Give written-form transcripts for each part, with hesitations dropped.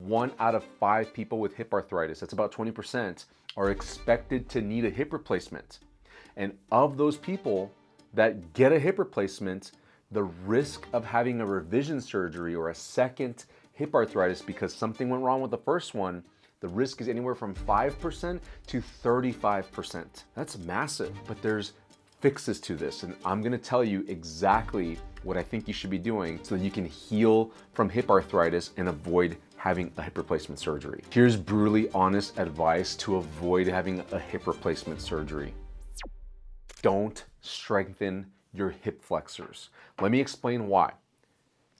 1 out of 5 people with hip arthritis, that's about 20%, are expected to need a hip replacement. And of those people that get a hip replacement, the risk of having a revision surgery or a second hip arthritis because something went wrong with the first one, the risk is anywhere from 5% to 35%. That's massive, but there's fixes to this, and I'm gonna tell you exactly what I think you should be doing so that you can heal from hip arthritis and avoid having a hip replacement surgery. Here's brutally honest advice to avoid having a hip replacement surgery. Don't strengthen your hip flexors. Let me explain why.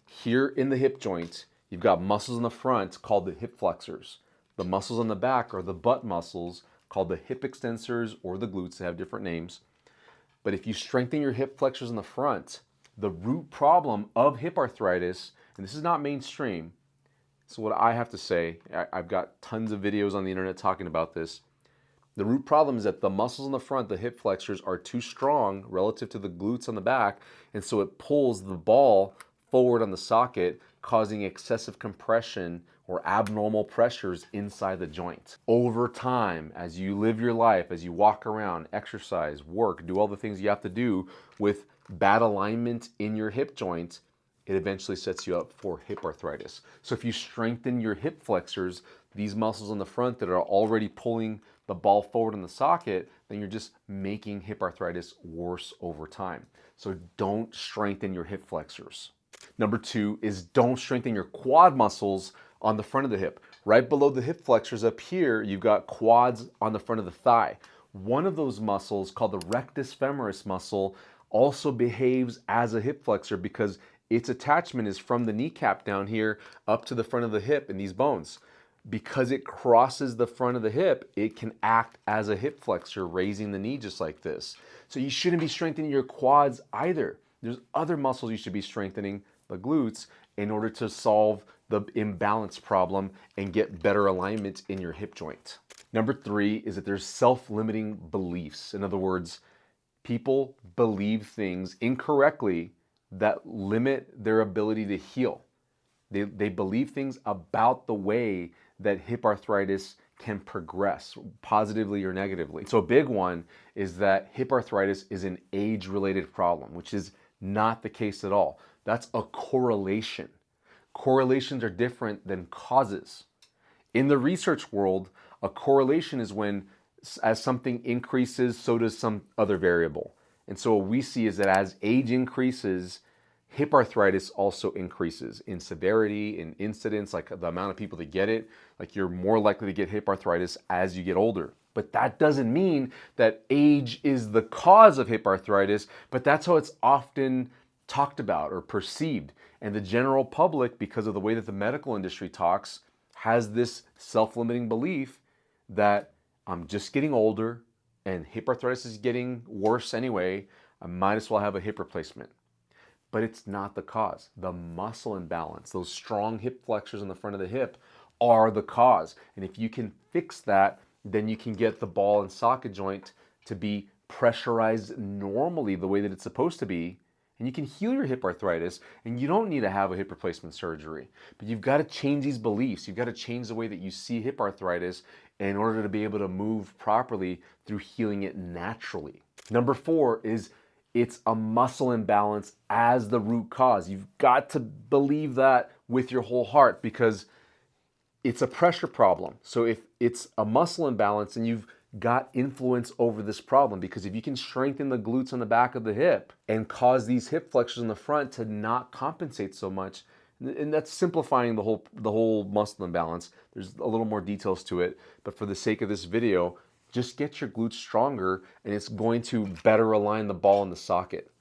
Here in the hip joint, you've got muscles in the front called the hip flexors. The muscles on the back are the butt muscles called the hip extensors or the glutes. They have different names. But if you strengthen your hip flexors in the front, the root problem of hip arthritis, and this is not mainstream, so what I have to say, I've got tons of videos on the internet talking about this. The root problem is that the muscles in the front, the hip flexors, are too strong relative to the glutes on the back, and so it pulls the ball forward on the socket, causing excessive compression or abnormal pressures inside the joint. Over time, as you live your life, as you walk around, exercise, work, do all the things you have to do with bad alignment in your hip joint, it eventually sets you up for hip arthritis. So if you strengthen your hip flexors, these muscles in the front that are already pulling the ball forward in the socket, then you're just making hip arthritis worse over time. So don't strengthen your hip flexors. Number 2 is don't strengthen your quad muscles on the front of the hip. Right below the hip flexors up here, you've got quads on the front of the thigh. One of those muscles, called the rectus femoris muscle, also behaves as a hip flexor because its attachment is from the kneecap down here up to the front of the hip in these bones. Because it crosses the front of the hip, it can act as a hip flexor, raising the knee just like this. So you shouldn't be strengthening your quads either. There's other muscles you should be strengthening, the glutes, in order to solve the imbalance problem and get better alignment in your hip joint. Number 3 is that there's self-limiting beliefs. In other words, people believe things incorrectly that limit their ability to heal. They believe things about the way that hip arthritis can progress, positively or negatively. So a big one is that hip arthritis is an age-related problem, which is not the case at all. That's a correlation. Correlations are different than causes. In the research world, a correlation is when as something increases, so does some other variable. And so what we see is that as age increases, hip arthritis also increases in severity, in incidence, like the amount of people that get it. Like you're more likely to get hip arthritis as you get older. But that doesn't mean that age is the cause of hip arthritis, but that's how it's often talked about or perceived. And the general public, because of the way that the medical industry talks, has this self-limiting belief that I'm just getting older and hip arthritis is getting worse anyway, I might as well have a hip replacement. But it's not the cause. The muscle imbalance, those strong hip flexors in the front of the hip are the cause. And if you can fix that, then you can get the ball and socket joint to be pressurized normally the way that it's supposed to be, and you can heal your hip arthritis, and you don't need to have a hip replacement surgery. But you've got to change these beliefs. You've got to change the way that you see hip arthritis in order to be able to move properly through healing it naturally. Number 4 is it's a muscle imbalance as the root cause. You've got to believe that with your whole heart because it's a pressure problem. So if it's a muscle imbalance and you've got influence over this problem, because if you can strengthen the glutes on the back of the hip and cause these hip flexors in the front to not compensate so much, and that's simplifying the whole muscle imbalance. There's a little more details to it, but for the sake of this video, just get your glutes stronger and it's going to better align the ball in the socket.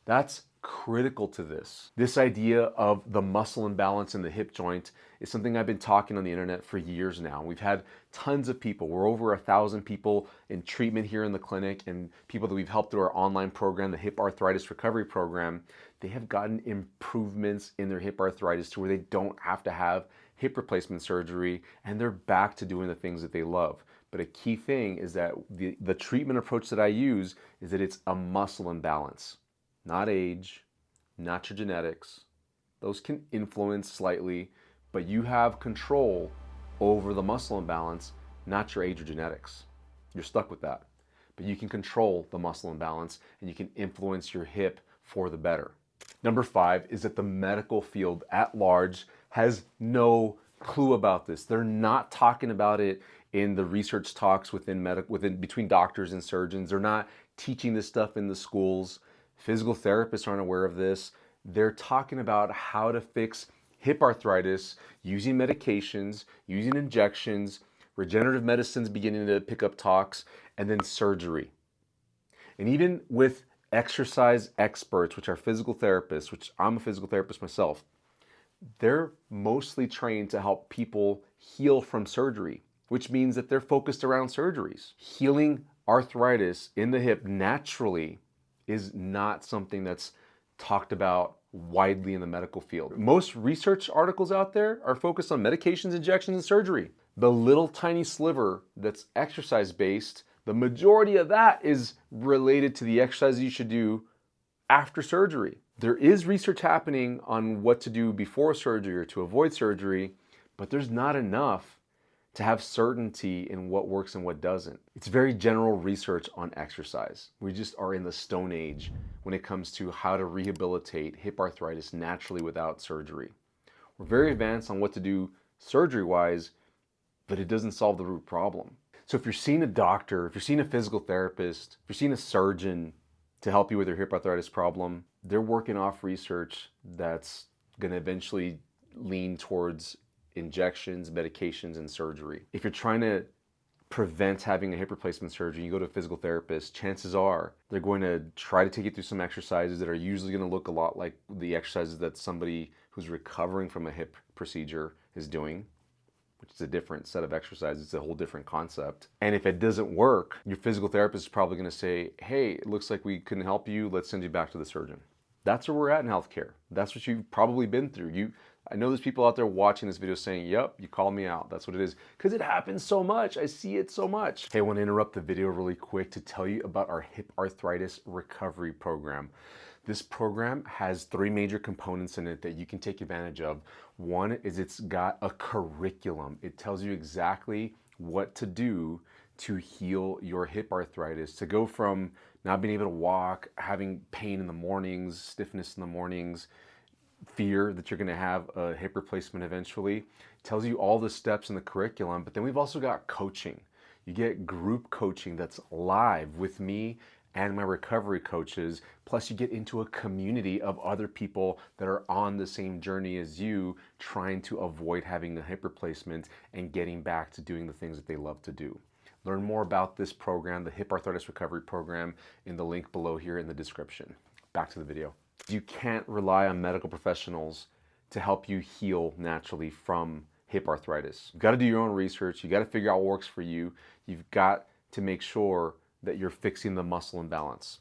That's critical to this. This idea of the muscle imbalance in the hip joint is something I've been talking on the internet for years now. We've had tons of people. We're over 1,000 people in treatment here in the clinic, and people that we've helped through our online program, the Hip Arthritis Recovery Program. They have gotten improvements in their hip arthritis to where they don't have to have hip replacement surgery, and they're back to doing the things that they love. But a key thing is that the treatment approach that I use is that it's a muscle imbalance. Not age, not your genetics. Those can influence slightly, but you have control over the muscle imbalance, not your age or genetics. You're stuck with that. But you can control the muscle imbalance and you can influence your hip for the better. Number 5 is that the medical field at large has no clue about this. They're not talking about it in the research talks between doctors and surgeons. They're not teaching this stuff in the schools. Physical therapists aren't aware of this. They're talking about how to fix hip arthritis using medications, using injections, regenerative medicine's beginning to pick up talks, and then surgery. And even with exercise experts, which are physical therapists, which I'm a physical therapist myself, they're mostly trained to help people heal from surgery, which means that they're focused around surgeries. Healing arthritis in the hip naturally is not something that's talked about widely in the medical field. Most research articles out there are focused on medications, injections, and surgery. The little tiny sliver that's exercise-based, the majority of that is related to the exercises you should do after surgery. There is research happening on what to do before surgery or to avoid surgery, but there's not enough to have certainty in what works and what doesn't. It's very general research on exercise. We just are in the Stone Age when it comes to how to rehabilitate hip arthritis naturally without surgery. We're very advanced on what to do surgery-wise, but it doesn't solve the root problem. So if you're seeing a doctor, if you're seeing a physical therapist, if you're seeing a surgeon to help you with your hip arthritis problem, they're working off research that's gonna eventually lean towards injections, medications, and surgery. If you're trying to prevent having a hip replacement surgery, you go to a physical therapist, chances are they're going to try to take you through some exercises that are usually going to look a lot like the exercises that somebody who's recovering from a hip procedure is doing, which is a different set of exercises. It's a whole different concept. And if it doesn't work, your physical therapist is probably going to say, hey, it looks like we couldn't help you. Let's send you back to the surgeon. That's where we're at in healthcare. That's what you've probably been through. I know there's people out there watching this video saying, yep, you called me out. That's what it is. Because it happens so much. I see it so much. Hey, I want to interrupt the video really quick to tell you about our hip arthritis recovery program. This program has 3 major components in it that you can take advantage of. One is it's got a curriculum. It tells you exactly what to do to heal your hip arthritis, to go from not being able to walk, having pain in the mornings, stiffness in the mornings, fear that you're going to have a hip replacement eventually. It tells you all the steps in the curriculum, but then we've also got coaching. You get group coaching that's live with me and my recovery coaches, plus you get into a community of other people that are on the same journey as you, trying to avoid having a hip replacement and getting back to doing the things that they love to do. Learn more about this program, the Hip Arthritis Recovery Program, in the link below here in the description. Back to the video. You can't rely on medical professionals to help you heal naturally from hip arthritis. You've got to do your own research. You got to figure out what works for you. You've got to make sure that you're fixing the muscle imbalance.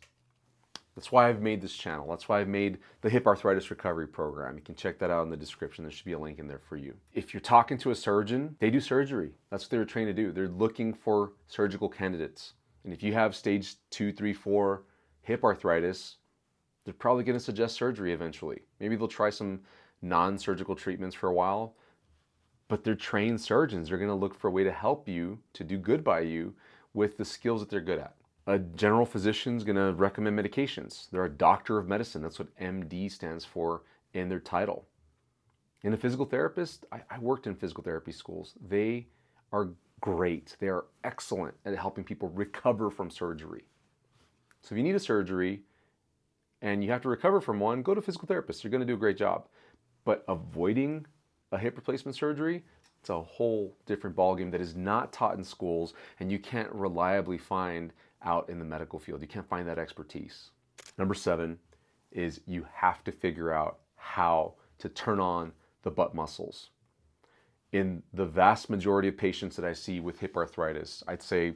That's why I've made this channel. That's why I've made the Hip Arthritis Recovery Program. You can check that out in the description. There should be a link in there for you. If you're talking to a surgeon, they do surgery. That's what they were trained to do. They're looking for surgical candidates. And if you have stage 2, 3, 4 hip arthritis, they're probably going to suggest surgery eventually. Maybe they'll try some non-surgical treatments for a while, but they're trained surgeons. They're going to look for a way to help you, to do good by you with the skills that they're good at. A general physician's going to recommend medications. They're a doctor of medicine. That's what MD stands for in their title. And a physical therapist, I worked in physical therapy schools. They are great. They are excellent at helping people recover from surgery. So if you need a surgery and you have to recover from one, go to a physical therapist. You're going to do a great job. But avoiding a hip replacement surgery, it's a whole different ballgame that is not taught in schools and you can't reliably find out in the medical field. You can't find that expertise. Number 7 is you have to figure out how to turn on the butt muscles. In the vast majority of patients that I see with hip arthritis, I'd say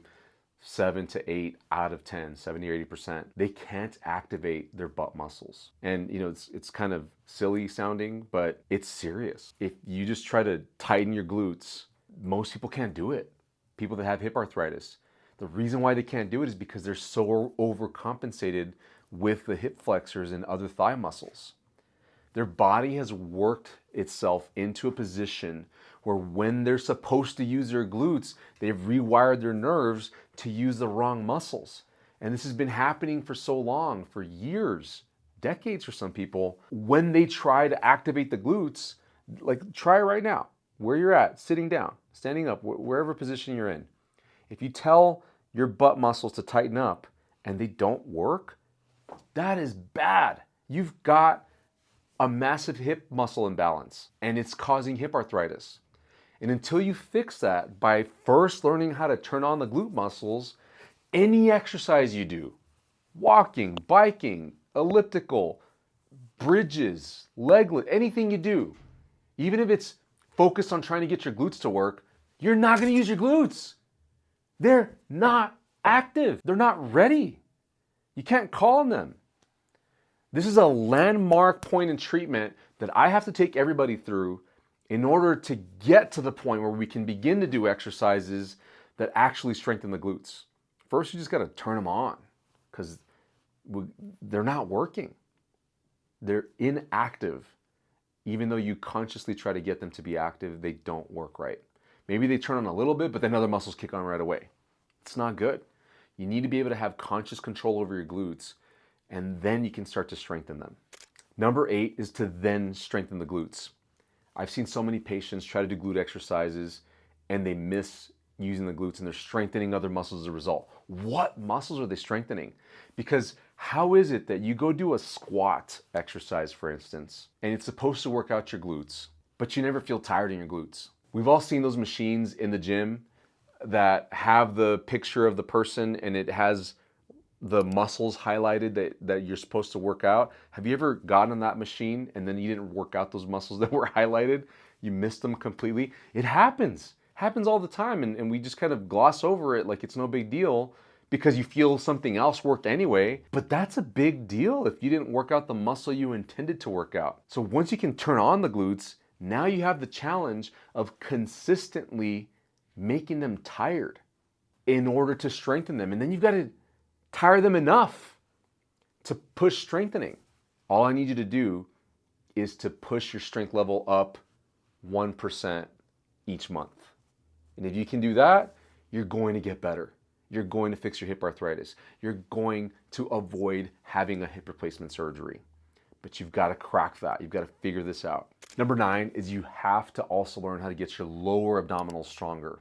7 to 8 out of 10, 70 or 80%, they can't activate their butt muscles. And you know, it's kind of silly sounding, but it's serious. If you just try to tighten your glutes, most people can't do it. People that have hip arthritis. The reason why they can't do it is because they're so overcompensated with the hip flexors and other thigh muscles. Their body has worked itself into a position where when they're supposed to use their glutes, they've rewired their nerves to use the wrong muscles. And this has been happening for so long, for years, decades for some people. When they try to activate the glutes, like try it right now, where you're at, sitting down, standing up, wherever position you're in. If you tell your butt muscles to tighten up and they don't work, that is bad. You've got a massive hip muscle imbalance and it's causing hip arthritis. And until you fix that by first learning how to turn on the glute muscles, any exercise you do, walking, biking, elliptical, bridges, leg lift, anything you do, even if it's focused on trying to get your glutes to work, you're not going to use your glutes. They're not active. They're not ready. You can't call on them. This is a landmark point in treatment that I have to take everybody through in order to get to the point where we can begin to do exercises that actually strengthen the glutes. First, you just got to turn them on because they're not working. They're inactive. Even though you consciously try to get them to be active, they don't work right. Maybe they turn on a little bit, but then other muscles kick on right away. It's not good. You need to be able to have conscious control over your glutes, and then you can start to strengthen them. Number 8 is to then strengthen the glutes. I've seen so many patients try to do glute exercises and they miss using the glutes and they're strengthening other muscles as a result. What muscles are they strengthening? Because how is it that you go do a squat exercise, for instance, and it's supposed to work out your glutes, but you never feel tired in your glutes? We've all seen those machines in the gym that have the picture of the person and it has the muscles highlighted that you're supposed to work out. Have you ever gotten on that machine and then you didn't work out those muscles that were highlighted? You missed them completely? It happens. Happens all the time, and we just kind of gloss over it like it's no big deal because you feel something else worked anyway. But that's a big deal if you didn't work out the muscle you intended to work out. So once you can turn on the glutes, now you have the challenge of consistently making them tired in order to strengthen them. And then you've got to tire them enough to push strengthening. All I need you to do is to push your strength level up 1% each month. And if you can do that, you're going to get better. You're going to fix your hip arthritis. You're going to avoid having a hip replacement surgery. But you've got to crack that. You've got to figure this out. Number 9 is you have to also learn how to get your lower abdominals stronger.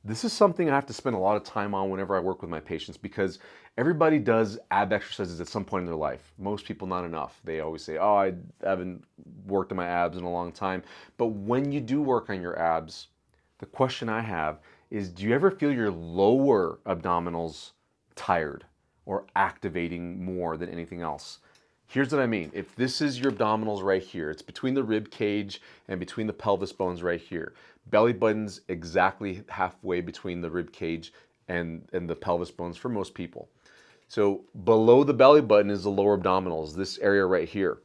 This is something I have to spend a lot of time on whenever I work with my patients because everybody does ab exercises at some point in their life. Most people not enough. They always say, oh, I haven't worked on my abs in a long time. But when you do work on your abs, the question I have is, do you ever feel your lower abdominals tired or activating more than anything else? Here's what I mean. If this is your abdominals right here, it's between the rib cage and between the pelvis bones right here. Belly button's exactly halfway between the rib cage and the pelvis bones for most people. So below the belly button is the lower abdominals, this area right here.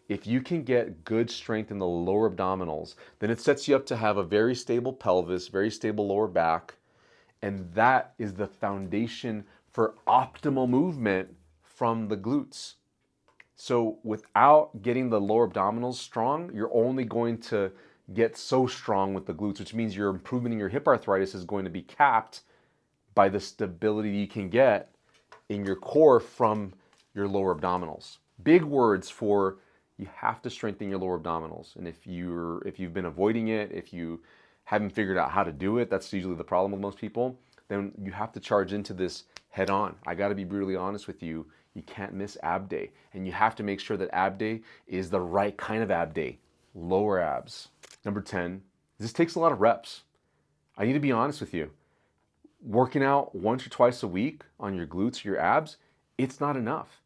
If you can get good strength in the lower abdominals, then it sets you up to have a very stable pelvis, very stable lower back, and that is the foundation for optimal movement from the glutes. So without getting the lower abdominals strong, you're only going to get so strong with the glutes, which means your improvement in your hip arthritis is going to be capped by the stability you can get in your core from your lower abdominals. Big words for you have to strengthen your lower abdominals. And if you've been avoiding it, if you haven't figured out how to do it, that's usually the problem with most people, then you have to charge into this head on. I got to be brutally honest with you. You can't miss ab day. And you have to make sure that ab day is the right kind of ab day. Lower abs. Number 10, this takes a lot of reps. I need to be honest with you. Working out once or twice a week on your glutes, your abs, it's not enough.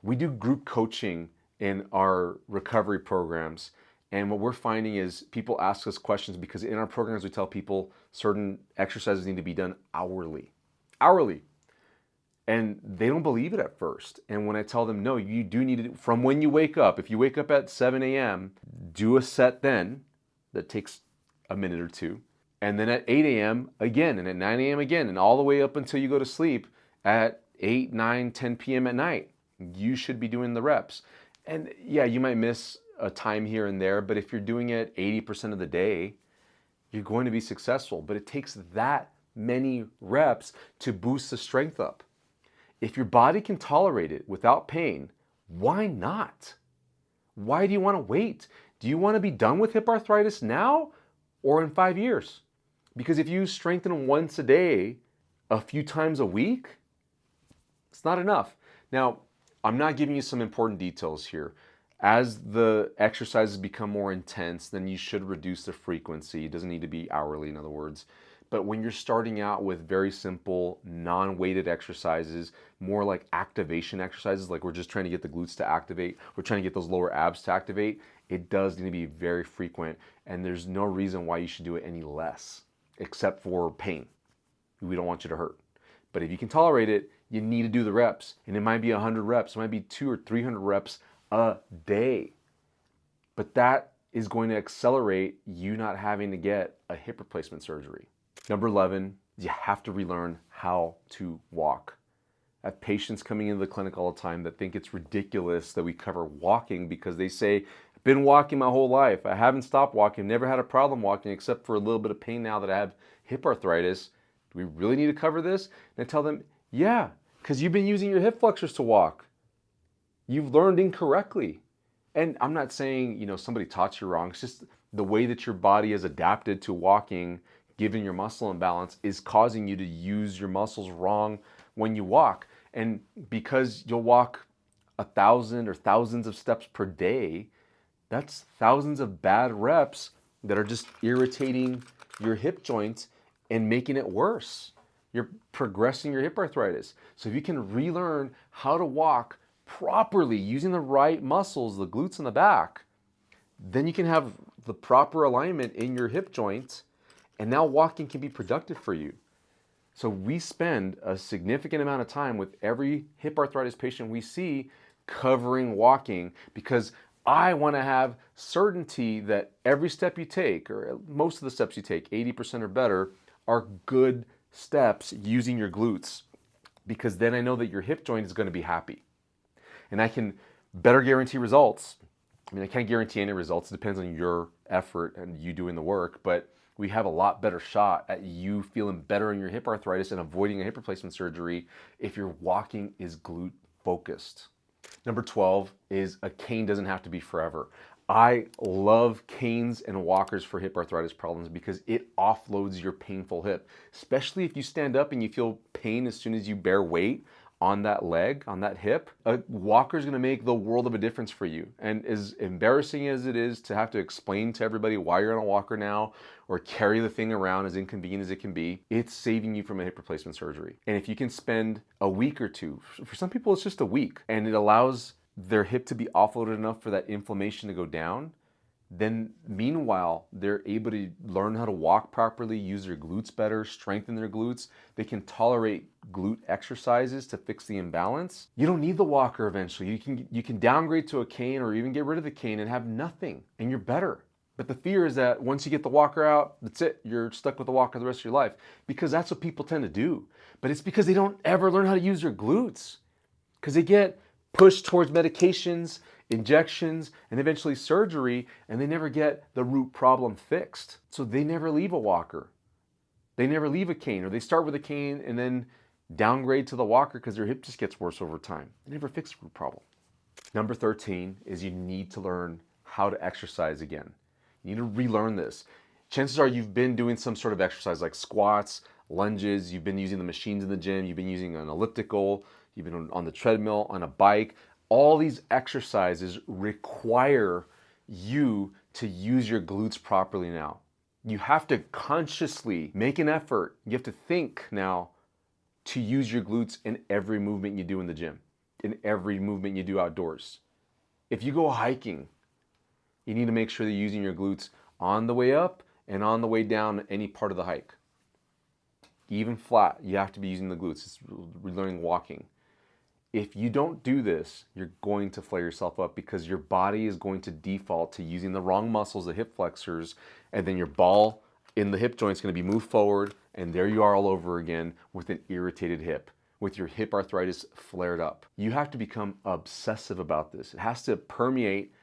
We do group coaching in our recovery programs. And what we're finding is people ask us questions because in our programs, we tell people certain exercises need to be done hourly. And they don't believe it at first. And when I tell them, no, you do need to, from when you wake up, if you wake up at 7 a.m., do a set then that takes a minute or two. And then at 8 a.m. again, and at 9 a.m. again, and all the way up until you go to sleep at 8, 9, 10 p.m. at night. You should be doing the reps. And yeah, you might miss a time here and there, but if you're doing it 80% of the day, you're going to be successful. But it takes that many reps to boost the strength up. If your body can tolerate it without pain, why not? Why do you want to wait? Do you want to be done with hip arthritis now or in 5 years? Because if you strengthen once a day, a few times a week, it's not enough. Now, I'm not giving you some important details here. As the exercises become more intense, then you should reduce the frequency. It doesn't need to be hourly, in other words. But when you're starting out with very simple, non-weighted exercises, more like activation exercises, like we're just trying to get the glutes to activate, we're trying to get those lower abs to activate, it does need to be very frequent, and there's no reason why you should do it any less, except for pain. We don't want you to hurt. But if you can tolerate it, you need to do the reps. And it might be 100 reps, it might be 200 or 300 reps a day. But that is going to accelerate you not having to get a hip replacement surgery. Number 11, you have to relearn how to walk. I have patients coming into the clinic all the time that think it's ridiculous that we cover walking because they say, I've been walking my whole life. I haven't stopped walking, never had a problem walking except for a little bit of pain now that I have hip arthritis. Do we really need to cover this? And I tell them, yeah, because you've been using your hip flexors to walk. You've learned incorrectly. And I'm not saying, somebody taught you wrong. It's just the way that your body is adapted to walking, given your muscle imbalance, is causing you to use your muscles wrong when you walk. And because you'll walk 1,000 or thousands of steps per day, that's thousands of bad reps that are just irritating your hip joints and making it worse. You're progressing your hip arthritis. So if you can relearn how to walk properly using the right muscles, the glutes in the back, then you can have the proper alignment in your hip joints, and now walking can be productive for you. So we spend a significant amount of time with every hip arthritis patient we see covering walking, because I want to have certainty that every step you take, or most of the steps you take, 80% or better, are good steps using your glutes, because then I know that your hip joint is going to be happy. And I can better guarantee results. I mean, I can't guarantee any results. It depends on your effort and you doing the work, but we have a lot better shot at you feeling better in your hip arthritis and avoiding a hip replacement surgery if your walking is glute focused. Number 12 is a cane doesn't have to be forever. I love canes and walkers for hip arthritis problems because it offloads your painful hip, especially if you stand up and you feel pain as soon as you bear weight on that leg, on that hip. A walker is going to make the world of a difference for you. And as embarrassing as it is to have to explain to everybody why you're on a walker now, or carry the thing around, as inconvenient as it can be, it's saving you from a hip replacement surgery. And if you can spend a week or two, for some people it's just a week, and it allows their hip to be offloaded enough for that inflammation to go down, then meanwhile, they're able to learn how to walk properly, use their glutes better, strengthen their glutes. They can tolerate glute exercises to fix the imbalance. You don't need the walker eventually. You can downgrade to a cane or even get rid of the cane and have nothing, and you're better. But the fear is that once you get the walker out, that's it. You're stuck with the walker the rest of your life, because that's what people tend to do. But it's because they don't ever learn how to use their glutes, because they get pushed towards medications, injections, and eventually surgery, and they never get the root problem fixed. So they never leave a walker. They never leave a cane, or they start with a cane and then downgrade to the walker because their hip just gets worse over time. They never fix the root problem. Number 13 is you need to learn how to exercise again. You need to relearn this. Chances are you've been doing some sort of exercise like squats, lunges, you've been using the machines in the gym, you've been using an elliptical, you've been on the treadmill, on a bike. All these exercises require you to use your glutes properly now. You have to consciously make an effort. You have to think now to use your glutes in every movement you do in the gym, in every movement you do outdoors. If you go hiking, you need to make sure that you're using your glutes on the way up and on the way down any part of the hike. Even flat, you have to be using the glutes. It's relearning walking. If you don't do this, you're going to flare yourself up because your body is going to default to using the wrong muscles, the hip flexors, and then your ball in the hip joint is going to be moved forward, and there you are all over again with an irritated hip, with your hip arthritis flared up. You have to become obsessive about this. It has to permeate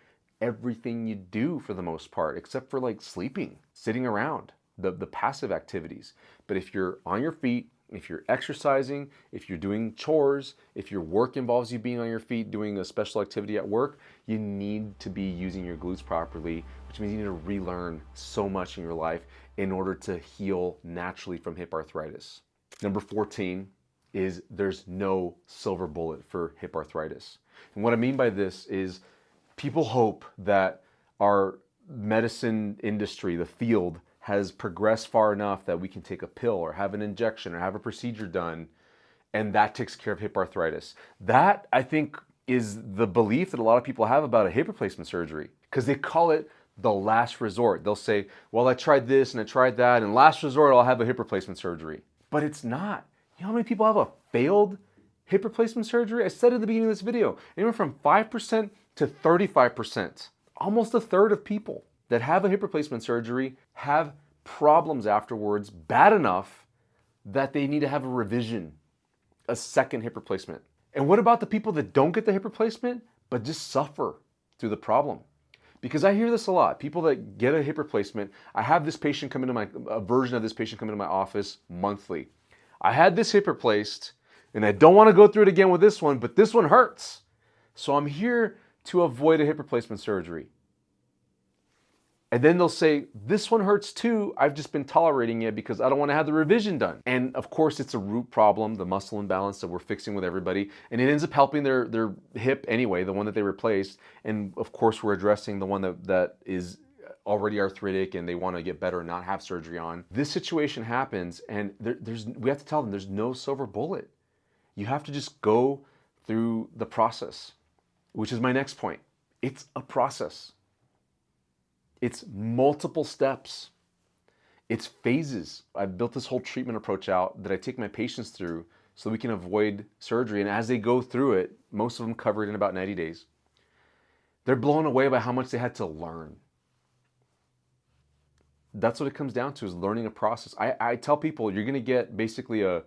everything you do for the most part, except for like sleeping, sitting around, the passive activities. But if you're on your feet, if you're exercising, if you're doing chores, if your work involves you being on your feet, doing a special activity at work, you need to be using your glutes properly, which means you need to relearn so much in your life in order to heal naturally from hip arthritis. Number 14 is there's no silver bullet for hip arthritis. And what I mean by this is people hope that our medicine industry, the field, has progressed far enough that we can take a pill or have an injection or have a procedure done, and that takes care of hip arthritis. That, I think, is the belief that a lot of people have about a hip replacement surgery, because they call it the last resort. They'll say, well, I tried this and I tried that, and last resort, I'll have a hip replacement surgery. But it's not. You know how many people have a failed hip replacement surgery? I said at the beginning of this video, anywhere from 5% to 35%, almost a third of people that have a hip replacement surgery have problems afterwards bad enough that they need to have a revision, a second hip replacement. And what about the people that don't get the hip replacement but just suffer through the problem? Because I hear this a lot. People that get a hip replacement, I have this patient come into a version of this patient come into my office monthly. I had this hip replaced and I don't want to go through it again with this one, but this one hurts. So I'm here to avoid a hip replacement surgery. And then they'll say, this one hurts too, I've just been tolerating it because I don't want to have the revision done. And of course it's a root problem, the muscle imbalance that we're fixing with everybody. And it ends up helping their hip anyway, the one that they replaced. And of course we're addressing the one that is already arthritic and they want to get better and not have surgery on. This situation happens and we have to tell them there's no silver bullet. You have to just go through the process, which is my next point. It's a process. It's multiple steps. It's phases. I've built this whole treatment approach out that I take my patients through so we can avoid surgery. And as they go through it, most of them cover it in about 90 days. They're blown away by how much they had to learn. That's what it comes down to, is learning a process. I tell people you're going to get basically an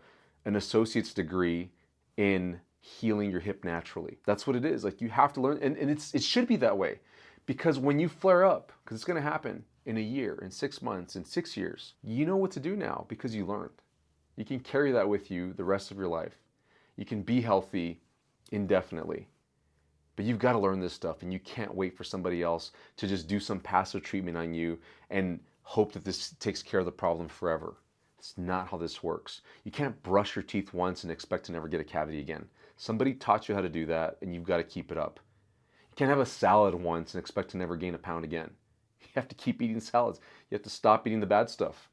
associate's degree in healing your hip naturally. That's what it is. Like, you have to learn, and it should be that way. Because when you flare up, because it's going to happen in a year, in 6 months, in 6 years, you know what to do now because you learned. You can carry that with you the rest of your life. You can be healthy indefinitely. But you've got to learn this stuff, and you can't wait for somebody else to just do some passive treatment on you and hope that this takes care of the problem forever. It's not how this works. You can't brush your teeth once and expect to never get a cavity again. Somebody taught you how to do that, and you've got to keep it up. You can't have a salad once and expect to never gain a pound again. You have to keep eating salads. You have to stop eating the bad stuff.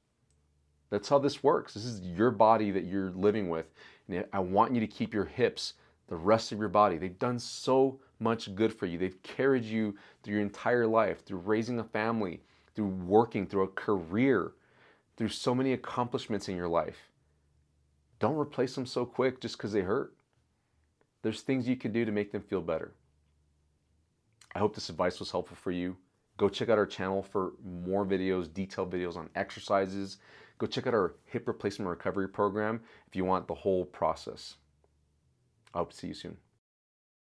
That's how this works. This is your body that you're living with. And I want you to keep your hips, the rest of your body. They've done so much good for you. They've carried you through your entire life, through raising a family, through working, through a career, through so many accomplishments in your life. Don't replace them so quick just because they hurt. There's things you can do to make them feel better. I hope this advice was helpful for you. Go check out our channel for more videos, detailed videos on exercises. Go check out our hip replacement recovery program if you want the whole process. I hope to see you soon.